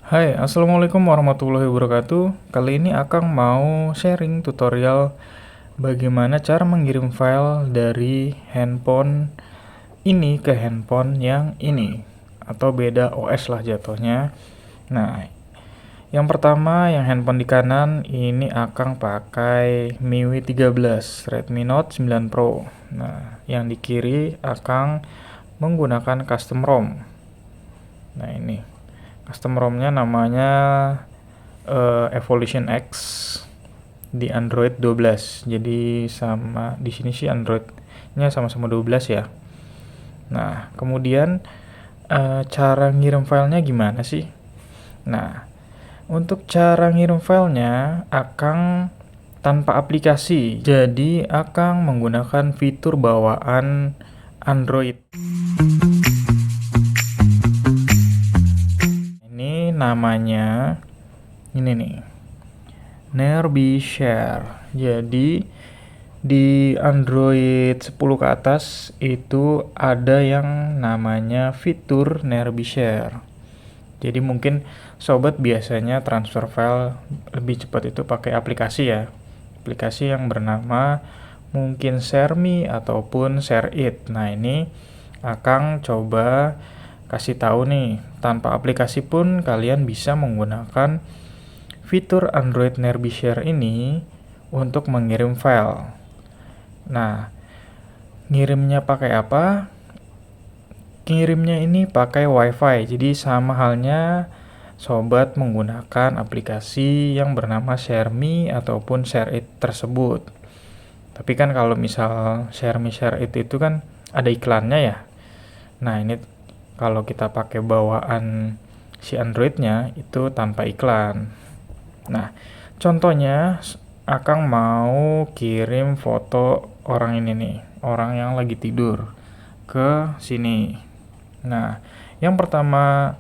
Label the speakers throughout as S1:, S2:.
S1: Hai, Assalamualaikum warahmatullahi wabarakatuh. Kali ini Akang mau sharing tutorial bagaimana cara mengirim file dari handphone ini ke handphone yang ini, atau beda OS lah jatuhnya. Nah, yang pertama yang handphone di kanan ini Akang pakai MIUI 13 Redmi Note 9 Pro. Nah, yang di kiri Akang menggunakan custom ROM. Nah, ini custom ROM-nya namanya Evolution X di Android 12. Jadi sama di sini sih Android-nya sama-sama 12 ya. Nah, kemudian cara ngirim filenya gimana sih? Nah, untuk cara ngirim filenya Akang tanpa aplikasi. Jadi Akang menggunakan fitur bawaan Android. Ini namanya ini nih, Nearby Share. Jadi di Android 10 ke atas itu ada yang namanya fitur Nearby Share. Jadi mungkin sobat biasanya transfer file lebih cepat itu pakai aplikasi ya. Aplikasi yang bernama mungkin ShareMe ataupun ShareIt. Nah, ini Akang coba kasih tahu nih, tanpa aplikasi pun kalian bisa menggunakan fitur Android Nearby Share ini untuk mengirim file. Nah, ngirimnya pakai apa? Ngirimnya ini pakai WiFi. Jadi sama halnya sobat menggunakan aplikasi yang bernama ShareMe ataupun ShareIt tersebut. Tapi kan kalau misal ShareMe ShareIt itu kan ada iklannya ya. Nah, ini kalau kita pakai bawaan si Androidnya itu tanpa iklan. Nah, contohnya Akang mau kirim foto orang ini nih, orang yang lagi tidur ke sini. Nah, yang pertama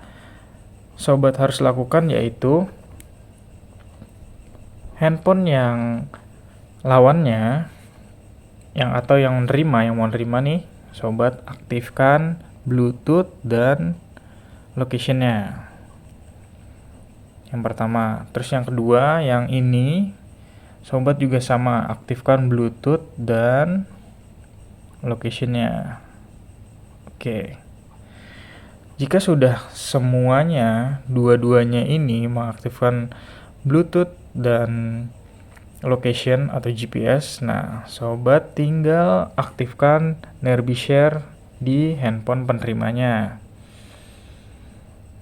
S1: sobat harus lakukan yaitu handphone yang lawannya yang mau nerima nih, sobat aktifkan Bluetooth dan location-nya. Yang pertama, terus yang kedua, yang ini sobat juga sama, aktifkan Bluetooth dan location-nya. Oke. Jika sudah semuanya, dua-duanya ini mengaktifkan Bluetooth dan location atau GPS, nah sobat tinggal aktifkan Nearby Share di handphone penerimanya.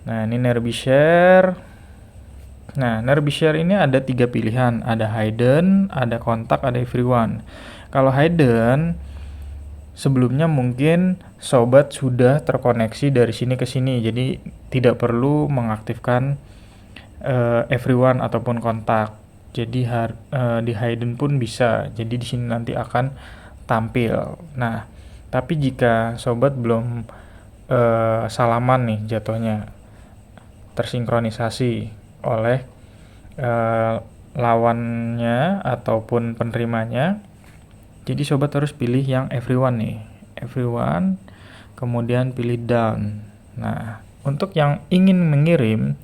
S1: Nah, ini Nearby Share. Nah, Nearby Share ini ada 3 pilihan, ada hidden, ada kontak, ada everyone. Kalau hidden, sebelumnya mungkin sobat sudah terkoneksi dari sini ke sini, jadi tidak perlu mengaktifkan everyone ataupun kontak. Jadi di hidden pun bisa. Jadi di sini nanti akan tampil. Nah, tapi jika sobat belum salaman nih jatuhnya, tersinkronisasi oleh lawannya ataupun penerimanya, jadi sobat harus pilih yang everyone nih, everyone, kemudian pilih done. Nah, untuk yang ingin mengirim,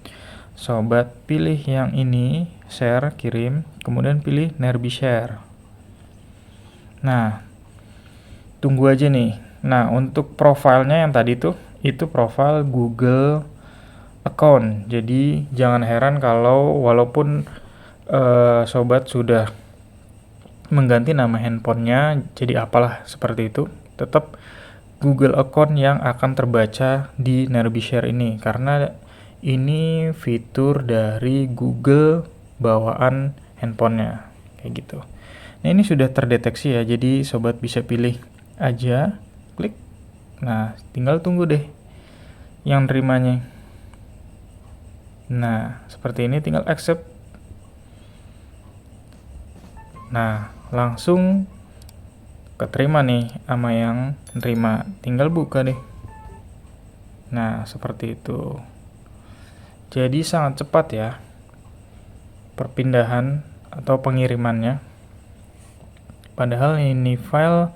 S1: sobat pilih yang ini, share, kirim, kemudian pilih Nearby Share. Nah, tunggu aja nih. Nah, untuk profilnya yang tadi tuh, itu profil Google account. Jadi jangan heran kalau walaupun sobat sudah mengganti nama handphonenya jadi apalah seperti itu, tetap Google account yang akan terbaca di Nearby Share ini, karena ini fitur dari Google bawaan handphonenya kayak gitu. Nah, ini sudah terdeteksi ya, jadi sobat bisa pilih aja, klik. Nah, tinggal tunggu deh yang nerimanya. Nah, seperti ini, tinggal accept. Nah, langsung keterima nih sama yang nerima, tinggal buka deh. Nah, seperti itu. Jadi sangat cepat ya perpindahan atau pengirimannya. Padahal ini file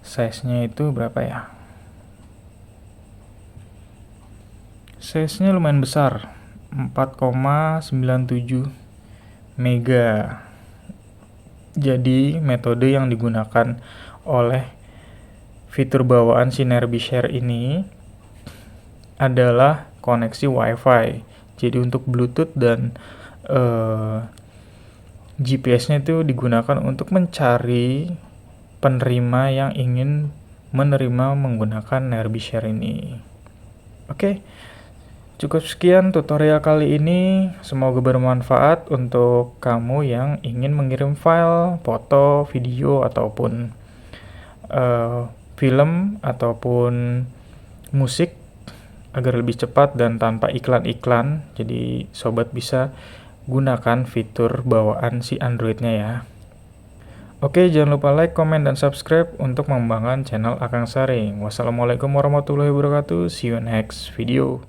S1: size-nya itu berapa ya? Size-nya lumayan besar, 4,97 mega. Jadi metode yang digunakan oleh fitur bawaan si NerbiShare ini adalah koneksi WiFi. Jadi untuk Bluetooth dan GPS-nya itu digunakan untuk mencari penerima yang ingin menerima menggunakan NerbiShare ini. Oke, cukup sekian tutorial kali ini. Semoga bermanfaat untuk kamu yang ingin mengirim file, foto, video, ataupun film, ataupun musik agar lebih cepat dan tanpa iklan-iklan. Jadi sobat bisa gunakan fitur bawaan si Android-nya ya. Oke, jangan lupa like, comment, dan subscribe untuk mengembangkan channel Akang Saring. Wassalamualaikum warahmatullahi wabarakatuh. See you next video.